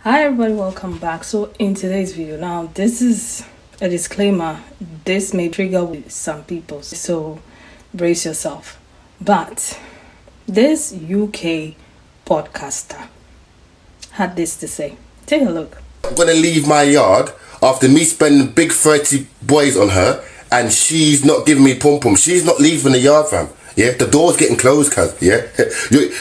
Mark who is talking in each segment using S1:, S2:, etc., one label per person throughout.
S1: Hi everybody, welcome back. So in today's video, now this is a disclaimer. This may trigger with some people, so brace yourself. But this UK podcaster had this to say. Take a look.
S2: I'm gonna leave my yard after me spending big 30 boys on her and she's not giving me pom pom. She's not leaving the yard, fam. Yeah, the door's getting closed, cuz. Yeah,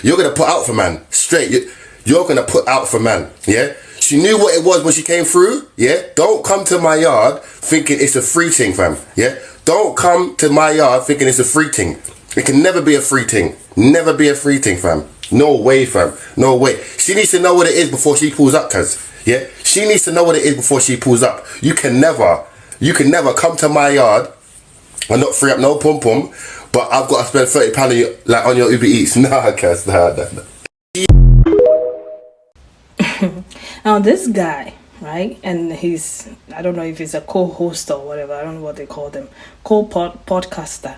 S2: you're gonna put out for man straight. You're gonna put out for man. Yeah, she knew what it was when she came through. Yeah, don't come to my yard thinking it's a free thing, fam. Yeah, don't come to my yard thinking it's a free thing. It can never be a free thing. Never be a free thing, fam. No way, fam. No way. She needs to know what it is before she pulls up, cuz. Yeah, she needs to know what it is before she pulls up. You can never come to my yard and not free up no pom pom, but I've got to spend £30 on your, on your Uber Eats. Nah, cuz, nah.
S1: Now this guy, right, and he's, I don't know if he's a co-host or whatever, I don't know what they call them, podcaster.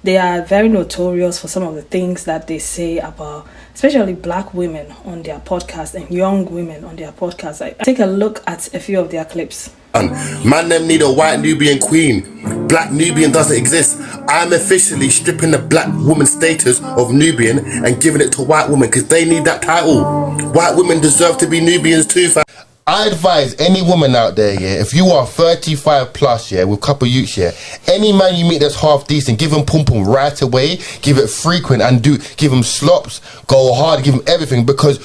S1: They are very notorious for some of the things that they say about, especially black women on their podcast and young women on their podcast. Take a look at a few of their clips.
S2: Man, them need a white Nubian queen. Black Nubian doesn't exist. I'm officially stripping the black woman status of Nubian and giving it to white women because they need that title. White women deserve to be Nubians too, fam. I advise any woman out there, yeah, if you are 35 plus, yeah, with a couple youths, yeah, any man you meet that's half decent, give him pum pum right away, give it frequent and give him slops, go hard, give him everything because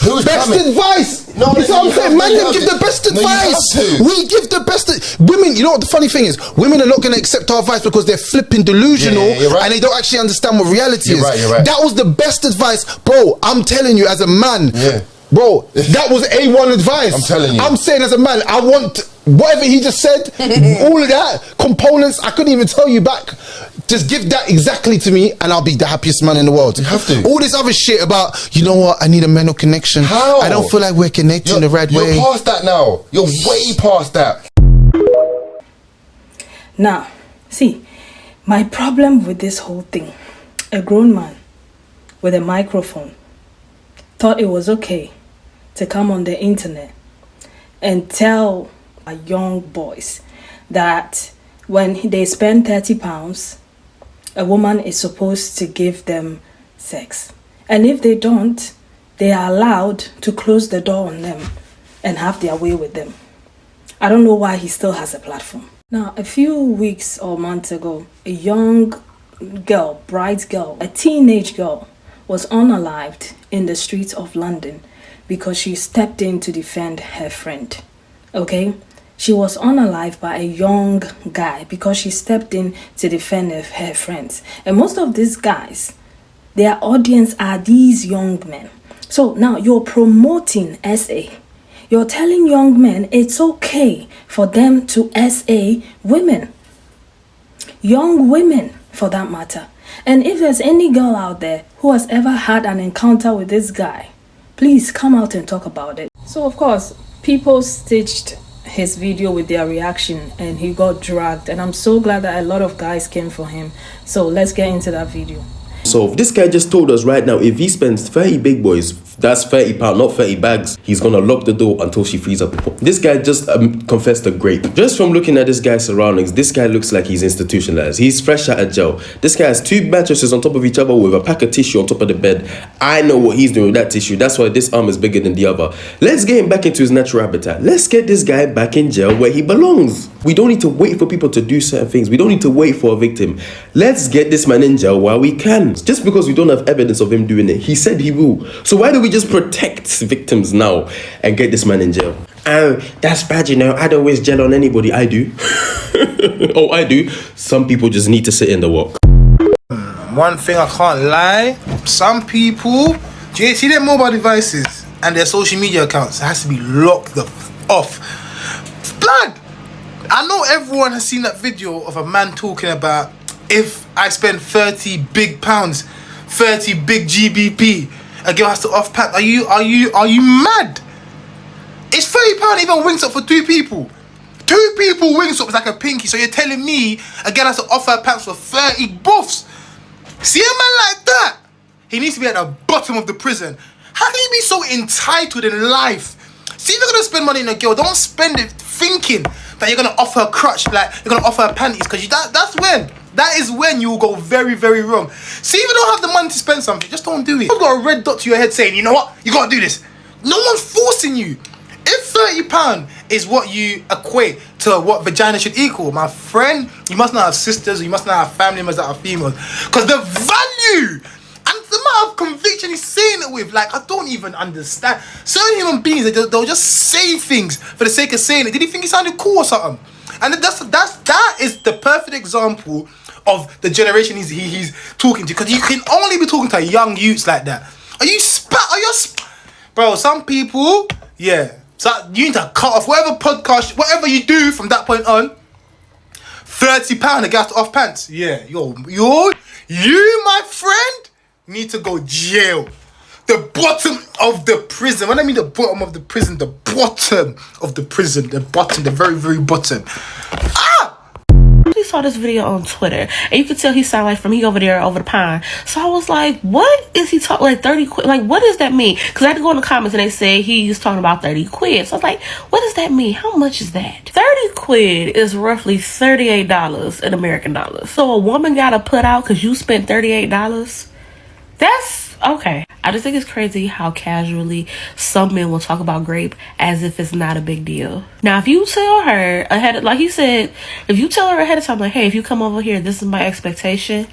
S2: who's
S3: best
S2: coming?
S3: Advice?
S2: No,
S3: it's what I'm saying, man, them give the best advice. We give the best. Women, you know what the funny thing is? Women are not going to accept our advice because they're flipping delusional right. And they don't actually understand what reality is.
S2: You're right.
S3: That was the best advice. Bro, I'm telling you as a man.
S2: Yeah.
S3: Bro, that was A1 advice.
S2: I'm telling you.
S3: I'm saying as a man, I want whatever he just said, all of that, components, I couldn't even tell you back. Just give that exactly to me and I'll be the happiest man in the world.
S2: You have to.
S3: All this other shit about, you know what, I need a mental connection.
S2: How?
S3: I don't feel like we're connecting the right way.
S2: You're past that now. You're way past that.
S1: Now, see, my problem with this whole thing, a grown man with a microphone thought it was okay to come on the internet and tell young boys that when they spend £30, a woman is supposed to give them sex. And if they don't, they are allowed to close the door on them and have their way with them. I don't know why he still has a platform. Now, a few weeks or months ago, a young girl, bright girl, a teenage girl, was unalived in the streets of London because she stepped in to defend her friend. Okay? She was unalived by a young guy because she stepped in to defend her friends. And most of these guys, their audience are these young men. So now you're promoting SA. You're telling young men it's okay for them to SA women. Young women, for that matter. And if there's any girl out there who has ever had an encounter with this guy, please come out and talk about it. So of course, people stitched his video with their reaction and he got dragged. And I'm so glad that a lot of guys came for him. So let's get into that video.
S4: So this guy just told us right now, if he spends 30 big boys, that's £30, not 30 bags, he's gonna lock the door until she frees up. This guy just confessed a grape. Just from looking at this guy's surroundings, this guy looks like he's institutionalized. He's fresh out of jail. This guy has 2 mattresses on top of each other with a pack of tissue on top of the bed. I know what he's doing with that tissue. That's why this arm is bigger than the other. Let's get him back into his natural habitat. Let's get this guy back in jail where he belongs. We don't need to wait for people to do certain things. We don't need to wait for a victim. Let's get this man in jail while we can. Just because we don't have evidence of him doing it, he said he will. So why do we just protect victims now and get this man in jail? Oh, that's bad, you know. I don't waste gel on anybody. I do. Oh, I do. Some people just need to sit in the walk.
S5: One thing I can't lie, some people, do you see their mobile devices and their social media accounts? It has to be locked off. Blood! I know everyone has seen that video of a man talking about, if I spend 30 big pounds, 30 big GBP, a girl has to off pack. Are you mad? It's £30 even Wingstop for 2 people. 2 people Wingstop is like a pinky. So you're telling me a girl has to offer pants for 30 buffs? See a man like that? He needs to be at the bottom of the prison. How can you be so entitled in life? See, if you're gonna spend money on a girl, don't spend it thinking that you're gonna offer her crutch, like you're gonna offer her panties, because that is when you will go very, very wrong. See, if you don't have the money to spend something, just don't do it. You've got a red dot to your head saying, you know what, you gotta do this. No one's forcing you. If £30 is what you equate to what vagina should equal, my friend, you must not have sisters, or you must not have family members that are females, because the value and the amount of conviction he's saying it with, like, I don't even understand. Certain human beings, they'll just say things for the sake of saying it. Did he think he sounded cool or something? And that is the perfect example of the generation he's talking to, because you can only be talking to young youths like that. Bro, some people, yeah. So you need to cut off whatever podcast, whatever you do from that point on. £30 to get off pants. Yeah, you, my friend, need to go jail. The bottom of the prison. When I mean the bottom of the prison, the bottom of the prison, the very, very bottom.
S6: He saw this video on Twitter, and you could tell he sounded like from over there over the pond. So I was like, what is he talking, like 30 quid? Like, what does that mean? Because I had to go in the comments and they said he's talking about 30 quid. So I was like, what does that mean? How much is that? 30 quid is roughly $38 in American dollars. So a woman got to put out because you spent $38? That's okay. I just think it's crazy how casually some men will talk about grape as if it's not a big deal. Now, if you tell her ahead of, like he said, if you tell her ahead of time, like, hey, if you come over here, this is my expectation,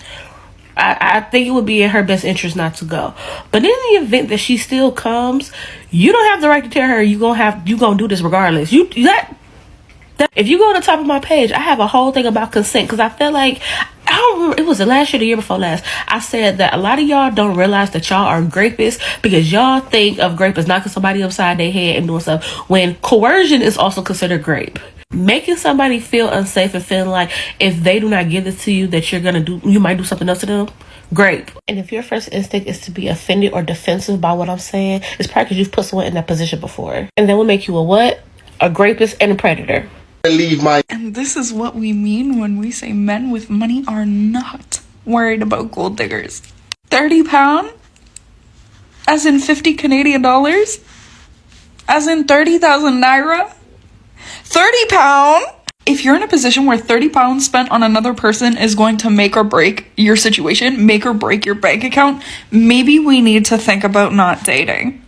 S6: I think it would be in her best interest not to go. But in the event that she still comes, you don't have the right to tell her you gonna do this regardless. If you go to the top of my page, I have a whole thing about consent, because I feel like, I don't remember, it was the last year, the year before last, I said that a lot of y'all don't realize that y'all are grapists because y'all think of grape as knocking somebody upside their head and doing stuff, when coercion is also considered grape. Making somebody feel unsafe and feeling like if they do not give this to you, that you might do something else to them, grape. And if your first instinct is to be offended or defensive by what I'm saying, it's probably because you've put someone in that position before. And then we'll make you a what? A rapist and a predator.
S7: And this is what we mean when we say men with money are not worried about gold diggers. £30? As in 50 Canadian dollars? As in 30,000 naira? £30? If you're in a position where £30 spent on another person is going to make or break your situation, make or break your bank account, maybe we need to think about not dating.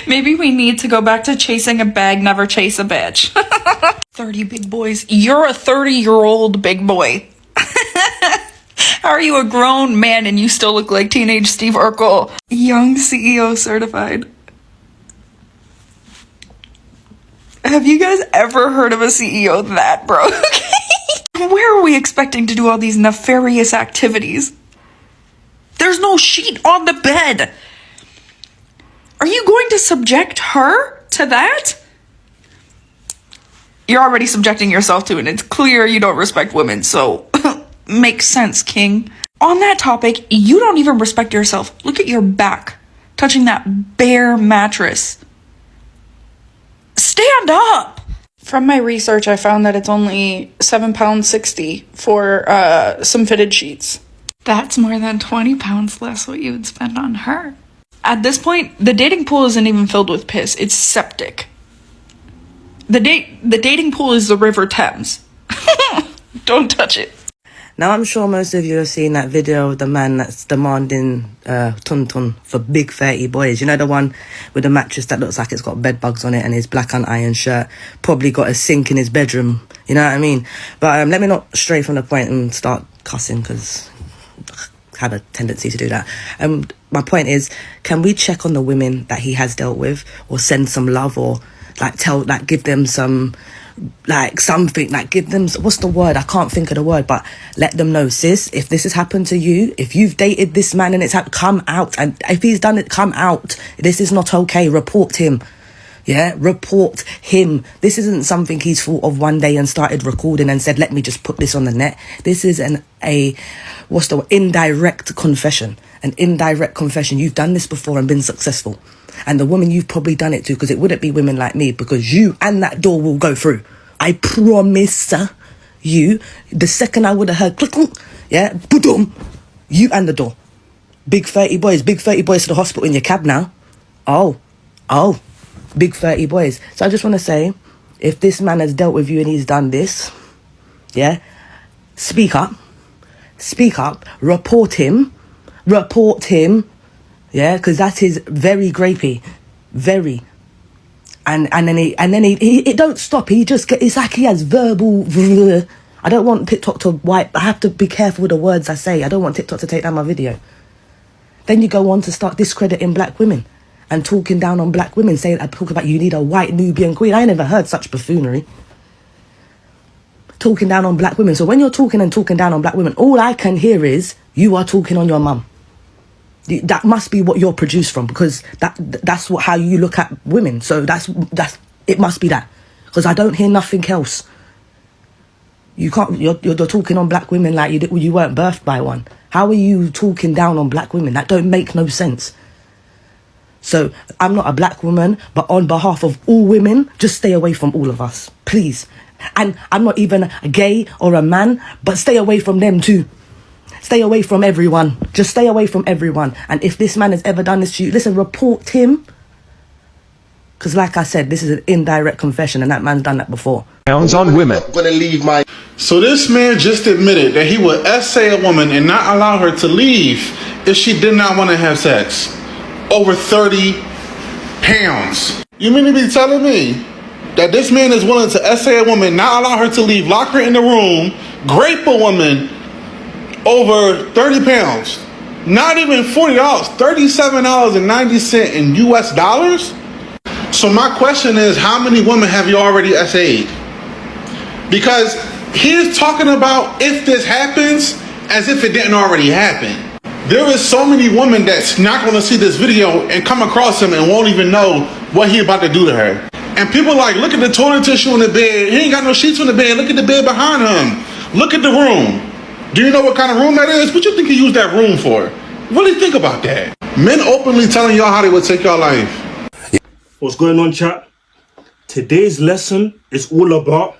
S7: Maybe we need to go back to chasing a bag, never chase a bitch. 30 big boys. You're a 30-year-old big boy. How are you a grown man and you still look like teenage Steve Urkel? Young CEO certified. Have you guys ever heard of a CEO that broke? Where are we expecting to do all these nefarious activities? There's no sheet on the bed. Are you going to subject her to that? You're already subjecting yourself to it, and it's clear you don't respect women, so makes sense, King. On that topic, you don't even respect yourself. Look at your back, touching that bare mattress. Stand up! From my research, I found that it's only £7.60 for some fitted sheets. That's more than £20 less what you would spend on her. At this point, the dating pool isn't even filled with piss. It's septic. The dating pool is the River Thames. Don't touch it.
S8: Now, I'm sure most of you have seen that video of the man that's demanding tun for big 30 boys. You know, the one with the mattress that looks like it's got bed bugs on it and his black unironed shirt. Probably got a sink in his bedroom. You know what I mean? But let me not stray from the point and start cussing, because I have a tendency to do that. My point is, can we check on the women that he has dealt with, or send some love, or give them some, something, give them, what's the word? I can't think of the word, but let them know, sis, if this has happened to you, if you've dated this man and it's come out, and if he's done it, come out. This is not okay. Report him. Yeah, report him. This isn't something he's thought of one day and started recording and said, let me just put this on the net. This is indirect confession. An indirect confession. You've done this before and been successful. And the woman you've probably done it to, because it wouldn't be women like me, because you and that door will go through. I promise you, the second I would have heard click, yeah, boom, you and the door. Big 30 boys to the hospital in your cab now. Oh, Oh, big 30 boys. So I just want to say, if this man has dealt with you and he's done this, yeah, speak up, report him, yeah, because that is very grapey, very. And then he don't stop. He just it's like he has verbal. I don't want TikTok to wipe. I have to be careful with the words I say. I don't want TikTok to take down my video. Then you go on to start discrediting black women and talking down on black women, saying talk about you need a white Nubian queen. I never heard such buffoonery. Talking down on black women. So when you're talking down on black women, all I can hear is you are talking on your mum. That must be what you're produced from, because that's how you look at women. So that's it must be that, because I don't hear nothing else. You can't. You're talking on black women like you weren't birthed by one. How are you talking down on black women? That don't make no sense. So I'm not a black woman, but on behalf of all women, just stay away from all of us, please. And I'm not even a gay or a man, but stay away from them too. Stay away from everyone. Just stay away from everyone. And if this man has ever done this to you, listen, report him. Because like I said, this is an indirect confession and that man's done that before.
S2: On women. I'm gonna leave my...
S9: So this man just admitted that he would essay a woman and not allow her to leave if she did not want to have sex. Over 30 pounds. You mean to be telling me that this man is willing to essay a woman, not allow her to leave, lock her in the room, grape a woman over 30 pounds? Not even $40, $37.90 in US dollars? So my question is, how many women have you already essayed? Because he's talking about if this happens as if it didn't already happen. There is so many women that's not going to see this video and come across him and won't even know what he about to do to her. And people like, look at the toilet tissue in the bed. He ain't got no sheets on the bed. Look at the bed behind him. Look at the room. Do you know what kind of room that is? What you think he used that room for? Really think about that. Men openly telling y'all how they would take your life.
S10: What's going on, chat? Today's lesson is all about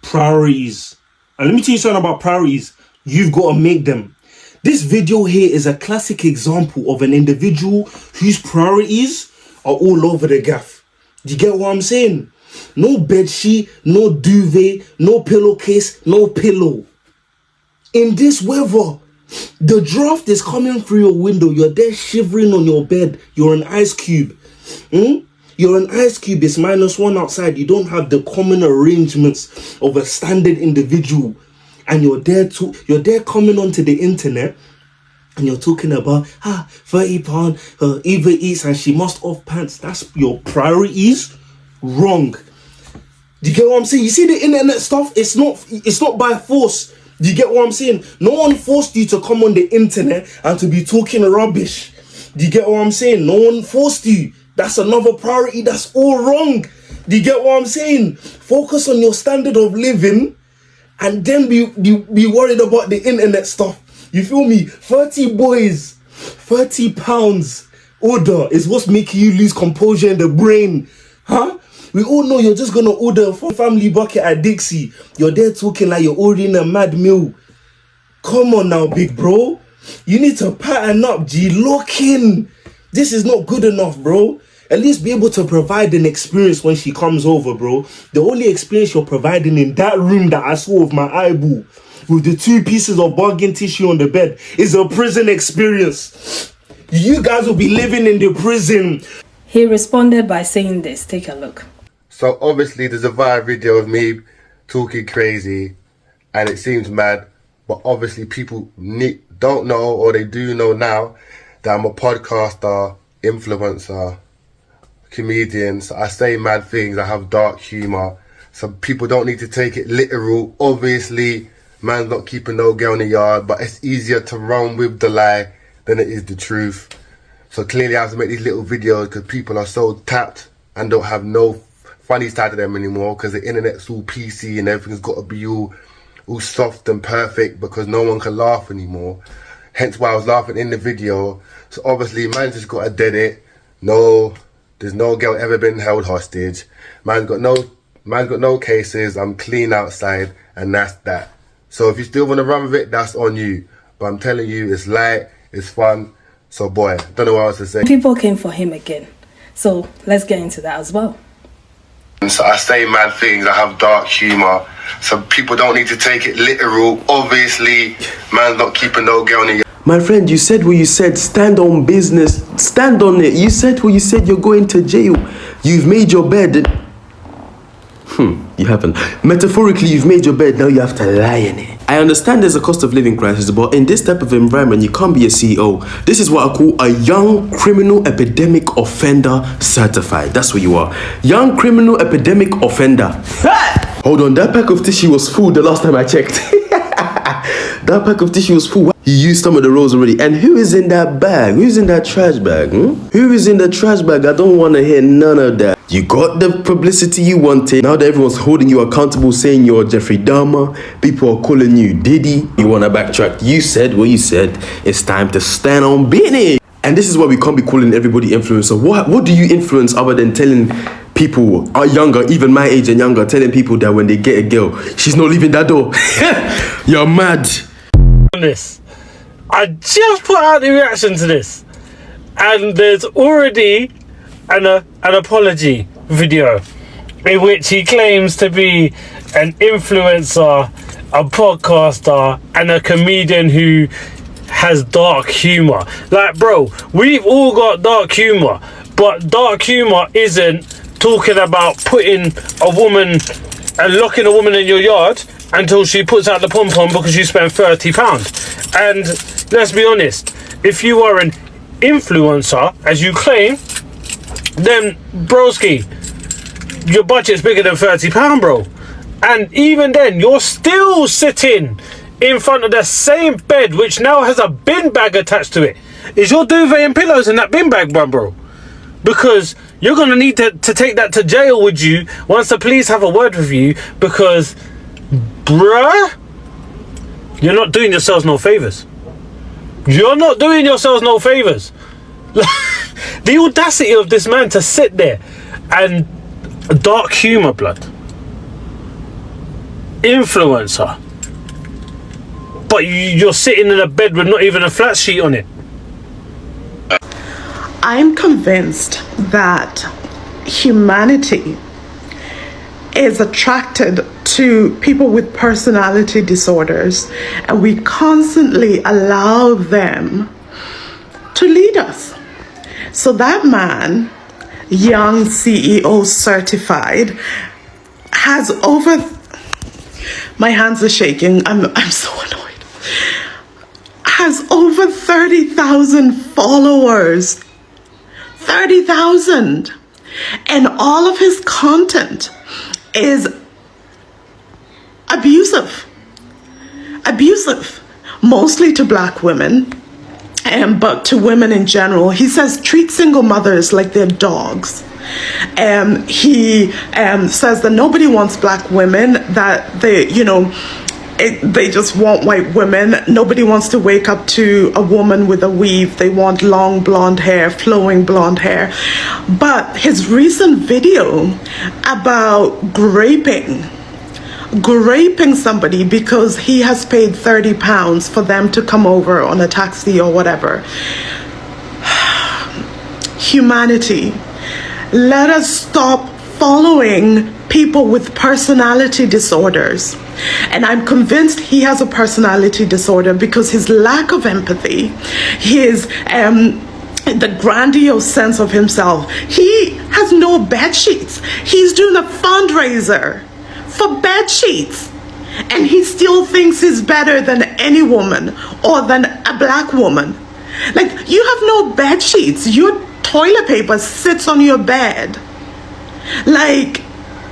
S10: priorities. And let me tell you something about priorities. You've got to make them. This video here is a classic example of an individual whose priorities are all over the gaff. Do you get what I'm saying? No bedsheet, no duvet, no pillowcase, no pillow. In this weather, the draft is coming through your window. You're there shivering on your bed. You're an ice cube. You're an ice cube. It's -1 outside. You don't have the common arrangements of a standard individual. And you're there coming onto the internet and you're talking about, £30, Eva eats and she must off pants. That's your priorities wrong. Do you get what I'm saying? You see the internet stuff? It's not by force. Do you get what I'm saying? No one forced you to come on the internet and to be talking rubbish. Do you get what I'm saying? No one forced you. That's another priority. That's all wrong. Do you get what I'm saying? Focus on your standard of living and then be worried about the internet stuff. You feel me? 30 boys, 30 pounds order is what's making you lose composure in the brain. Huh? We all know you're just gonna order a family bucket at Dixie. You're there talking like you're ordering a mad meal. Come on now, big bro. You need to pattern up, G. Lock in. This is not good enough, bro. At least be able to provide an experience when she comes over, bro. The only experience you're providing in that room that I saw with my eyeball, with the 2 pieces of bargain tissue on the bed, is a prison experience. You guys will be living in the prison.
S1: He responded by saying this. Take a look.
S2: So obviously there's a viral video of me talking crazy and it seems mad, but obviously people don't know, or they do know now, that I'm a podcaster, influencer, comedian. So I say mad things, I have dark humour. Some people don't need to take it literal. Obviously, man's not keeping no girl in the yard, but it's easier to run with the lie than it is the truth. So clearly I have to make these little videos because people are so tapped and don't have no funny side to them anymore, because the internet's all PC and everything's got to be all soft and perfect because no one can laugh anymore. Hence why I was laughing in the video. So obviously man's just got to dead it. No, there's no girl ever been held hostage. Man's got no cases. I'm clean outside and that's that. So if you still want to run with it, that's on you. But I'm telling you, it's light, it's fun. So boy, don't know what else to say.
S1: People came for him again. So let's get into that as well.
S2: So I say mad things, I have dark humour, so people don't need to take it literal. Obviously, man's not keeping no girl in the...
S4: My friend, you said what you said. Stand on business. Stand on it. You said what you said. You're going to jail. You've made your bed. You haven't. Metaphorically, you've made your bed. Now you have to lie in it. I understand there's a cost of living crisis, but in this type of environment, you can't be a CEO. This is what I call a young criminal epidemic offender certified. That's what you are. Young criminal epidemic offender. Hold on, that pack of tissue was full the last time I checked. That pack of tissue was full. You used some of the rolls already. And who is in that bag? Who's in that trash bag? Who is in the trash bag? I don't want to hear none of that. You got the publicity you wanted. Now that everyone's holding you accountable, saying you're Jeffrey Dahmer, people are calling you Diddy. You want to backtrack. You said what you said. It's time to stand on business. And this is why we can't be calling everybody influencer. What do you influence other than telling people are younger, even my age and younger, telling people that when they get a girl, she's not leaving that door? You're mad.
S11: This. I just put out the reaction to this, and there's already an apology video in which he claims to be an influencer, a podcaster, and a comedian who has dark humor. Like, bro, we've all got dark humor, but dark humor isn't talking about putting a woman and locking a woman in your yard until she puts out the pom-pom because you spent £30. And let's be honest, if you are an influencer, as you claim, then broski, your budget's bigger than £30, bro. And even then, you're still sitting in front of the same bed, which now has a bin bag attached to it. Is your duvet and pillows in that bin bag, bro? Because you're going to need to take that to jail with you once the police have a word with you, because, bruh, you're not doing yourselves no favours. You're not doing yourselves no favours. The audacity of this man to sit there and dark humour, blood. Influencer. But you're sitting in a bed with not even a flat sheet on it.
S12: I'm convinced that humanity is attracted to people with personality disorders, and we constantly allow them to lead us. So that man, young CEO certified, has over... My hands are shaking. I'm so annoyed. Has over 30,000 followers. 30,000. And all of his content is abusive, mostly to black women, but to women in general. He says treat single mothers like they're dogs. He says that nobody wants black women, that they, they just want white women. Nobody wants to wake up to a woman with a weave. They want long blonde hair, flowing blonde hair. But his recent video about graping somebody because he has paid £30 for them to come over on a taxi or whatever. Humanity. Let us stop following people with personality disorders. And I'm convinced he has a personality disorder because his lack of empathy, his the grandiose sense of himself. He has no bed sheets. He's doing a fundraiser for bed sheets, and he still thinks he's better than any woman or than a black woman. Like, you have no bed sheets. Your toilet paper sits on your bed. Like,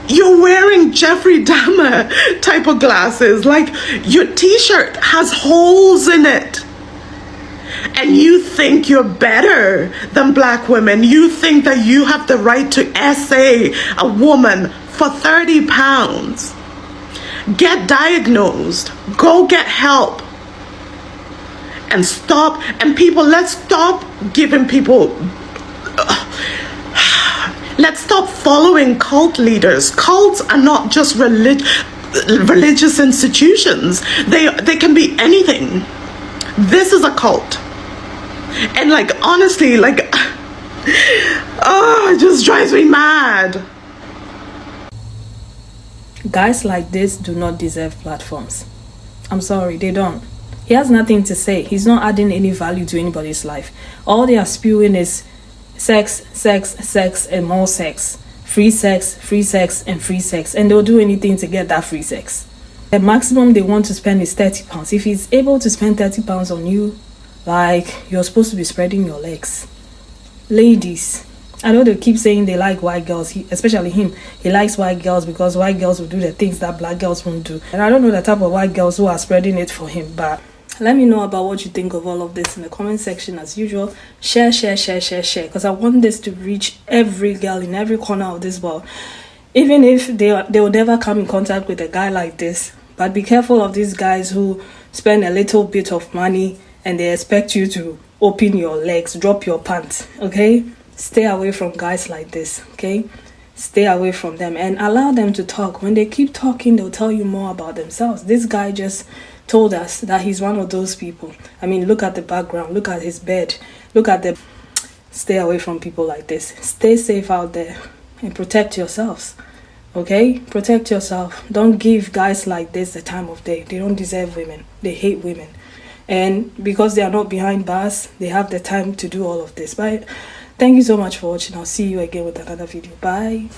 S12: you're wearing Jeffrey Dahmer type of glasses. Like, your t-shirt has holes in it. And you think you're better than black women. You think that you have the right to essay a woman for £30. Get diagnosed. Go get help. And stop. And people, let's stop giving people... let's stop following cult leaders. Cults are not just religious institutions. They can be anything. This is a cult. And like, honestly, like, Oh, it just drives me mad.
S1: Guys like this do not deserve platforms. I'm sorry, they don't. He has nothing to say. He's not adding any value to anybody's life. All they are spewing is sex, sex, sex, and more sex. Free sex, and free sex. And they'll do anything to get that free sex. The maximum they want to spend is £30. If he's able to spend £30 on you, like, you're supposed to be spreading your legs. Ladies, I know they keep saying they like white girls, especially him. He likes white girls because white girls will do the things that black girls won't do. And I don't know the type of white girls who are spreading it for him, but let me know about what you think of all of this in the comment section as usual. Share, because I want this to reach every girl in every corner of this world. Even if they will never come in contact with a guy like this. But be careful of these guys who spend a little bit of money and they expect you to open your legs, drop your pants, okay? Stay away from guys like this, okay? Stay away from them and allow them to talk. When they keep talking, they'll tell you more about themselves. This guy just told us that he's one of those people. I mean, look at the background, look at his bed, look at the... Stay away from people like this. Stay safe out there and protect yourselves, okay? Protect yourself. Don't give guys like this the time of day. They don't deserve women. They hate women. And because they are not behind bars, they have the time to do all of this. But thank you so much for watching. I'll see you again with another video. Bye.